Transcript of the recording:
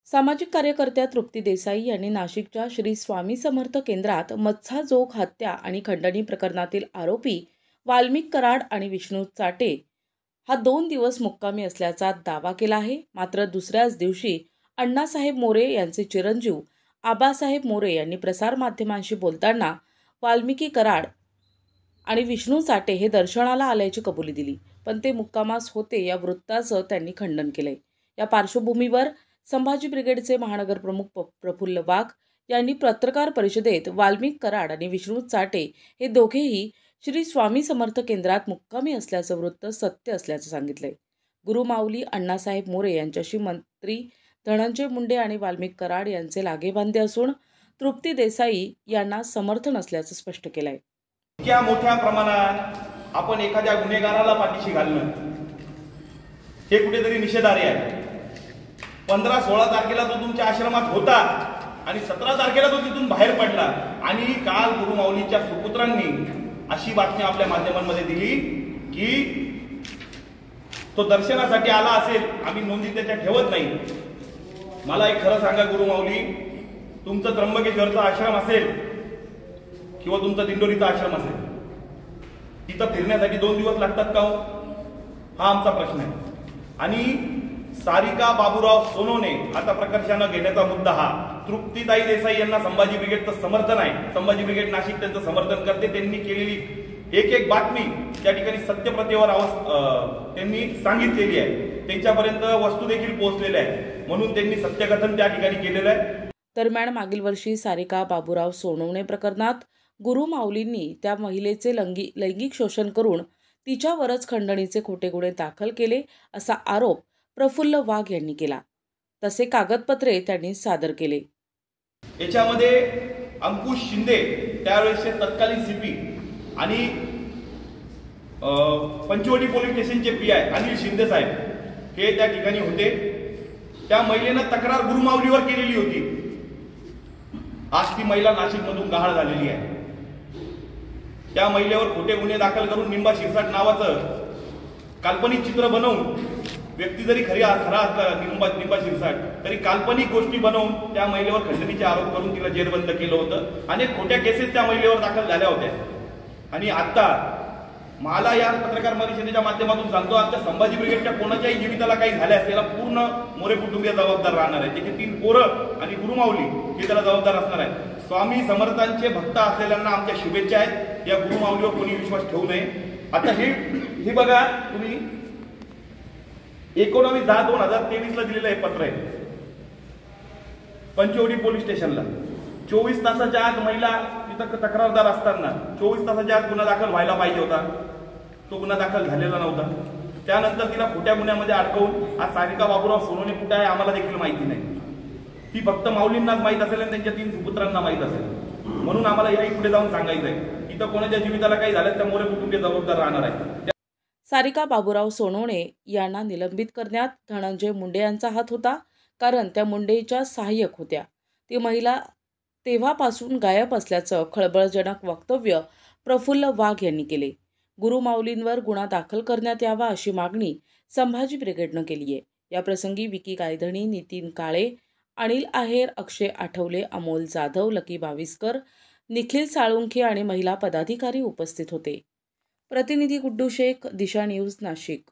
सामाजिक कार्यकर्त्या तृप्ती देसाई यांनी नाशिकच्या श्री स्वामी समर्थ केंद्रात मत्साजोग हत्या आणि खंडणी प्रकरणातील आरोपी वाल्मिक कराड आणि विष्णू चाटे हा 2 दिवस मुक्कामी असल्याचा दावा केला आहे। मात्र दुसऱ्याच दिवशी अण्णासाहेब मोरे यांचे चिरंजीव आबासाहेब मोरे यांनी प्रसारमाध्यमांशी बोलताना वाल्मिकी कराड आणि विष्णू चाटे हे दर्शनाला आल्याची कबुली दिली, पण ते मुक्कामास होते या वृत्ताचं त्यांनी खंडन केलंय। या पार्श्वभूमीवर संभाजी ब्रिगेडचे महानगर प्रमुख प्रफुल्ल वाघ यांनी पत्रकार परिषदेत वाल्मिक कराड आणि विष्णू चाटे हे दोघेही श्री स्वामी समर्थ केंद्रात मुक्कामी असल्याचं वृत्त सत्य असल्याचं सांगितलंय। गुरुमाऊली अण्णासाहेब मोरे यांच्याशी मंत्री धनंजय मुंडे आणि वाल्मिक कराड यांचे लागेबांधे असून तृप्ती देसाई यांना समर्थन असल्याचं स्पष्ट केलंय। इतक्या मोठ्या प्रमाणात आपण एखाद्या गुन्हेगाराला पाठीशी घालणं हे कुठेतरी निषेधार्ह आहे। 15-16 तारखेला तो तुमच्या आश्रमात होता आणि 17 तारखेला तो तिथून बाहेर पडला आणि काल गुरुमाऊलीच्या सुपुत्रांनी अशी बातमी आपल्या माध्यमांमध्ये दिली की तो दर्शनासाठी आला असेल, आम्ही नोंदी त्याच्या ठेवत नाही। मला एक खरं सांगा गुरुमाऊली, तुमचं त्र्यंबकेश्वरचा आश्रम असेल किंवा तुमचा दिंडोरीचा आश्रम असेल, तिथं फिरण्यासाठी 2 दिवस लागतात का हो? हा आमचा प्रश्न आहे। आणि सारिका बाबूराव सोनवणे आता प्रकर्षानं घेण्याचा मुद्दा हा तृप्तीताई देसाई यांना संभाजी ब्रिगेडचं समर्थन आहे, संभाजी ब्रिगेड नाशिक त्यांचं समर्थन करते। त्यांनी केलेली एक बातमी त्या ठिकाणी सत्यप्रतेवर त्यांनी सांगितलेली आहे, त्यांच्यापर्यंत वस्तू देखील पोहोचलेल्या आहे, म्हणून त्यांनी सत्यकथन त्या ठिकाणी केलेलं आहे। दरम्यान मागील वर्षी सारिका बाबूराव सोनवणे प्रकरणात गुरुमाऊलींनी त्या महिलेचे लैंगिक शोषण करून तिच्यावरच खंडणीचे खोटे गुन्हे दाखल केले असा आरोप प्रफुल्ल वाघ यांनी केला। तसे कागदपत्रे त्यांनी सादर केले। याच्यामध्ये अंकुश शिंदे त्यावेळेसचे तत्कालीन सीपी आणि पंचवटी पोलीस स्टेशनचे पीआय अनिल शिंदे साहेब हे त्या ठिकाणी होते। त्या महिलेनं तक्रार गुरुमाऊलीवर केलेली होती। आज ती महिला नाशिकमधून गहाळ झालेली आहे। त्या महिलेवर खोटे गुन्हे दाखल करून निंबा शिरसाट नावाचं काल्पनिक चित्र बनवून, व्यक्ती जरी खरा असला निंबा शिरसाट, तरी काल्पनिक गोष्टी बनवून त्या महिलेवर खंडणीचे आरोप करून तिला जेरबंद केलं होतं। अनेक खोट्या केसेस त्या महिलेवर दाखल झाल्या होत्या। आणि आता मला या पत्रकार परिषदेच्या माध्यमातून सांगतो, आमच्या संभाजी ब्रिगेडच्या कोणाच्याही जीविताला काही झाल्यास त्याला पूर्ण मोरे कुटुंबीय जबाबदार राहणार आहे। त्याचे 3 पोरं आणि गुरुमाऊली हे त्याला जबाबदार असणार आहे। स्वामी समर्थांचे भक्त असलेल्यांना आमच्या शुभेच्छा आहेत। या गुरुमाऊलीवर कोणी विश्वास ठेवू नये। आता हे बघा तुम्ही, 19/10/2023 दिलेलं हे पत्र आहे पंचवटी पोलीस स्टेशनला। 24 तासाच्या आत महिला तिथं तक्रारदार असताना 24 तासाच्या आत गुन्हा दाखल व्हायला पाहिजे होता, तो गुन्हा दाखल झालेला नव्हता। त्यानंतर तिला खोट्या गुन्ह्यामध्ये अडकवून आज सारिका बाबूराव सोनवणे कुठे आहे आम्हाला देखील माहिती नाही। ती फक्त माऊलींनाच माहीत असेल आणि त्यांच्या 3 सुपुत्रांना माहीत असेल, म्हणून आम्हाला याही पुढे जाऊन सांगायचं आहे, इथं कोणाच्या जीविताला काही झालं त्या मोरे कुटुंबीय जबाबदार राहणार आहे। सारिका बाबूराव सोनवणे यांना निलंबित करण्यात धनंजय मुंडे यांचा हात होता, कारण त्या मुंडेच्या सहाय्यक होत्या। ती महिला तेव्हापासून गायब असल्याचं खळबळजनक वक्तव्य प्रफुल्ल वाघ यांनी केले। गुरुमाऊलींवर गुन्हा दाखल करण्यात यावा अशी मागणी संभाजी ब्रिगेडनं केली आहे। या प्रसंगी विकी गायधणी, नितीन काळे, अनिल आहेर, अक्षय आठवले, अमोल जाधव, लकी बाविस्कर, निखिल साळुंखे आणि महिला पदाधिकारी उपस्थित होते। प्रतिनिधी गुड्डू शेख, दिशा न्यूज, नाशिक।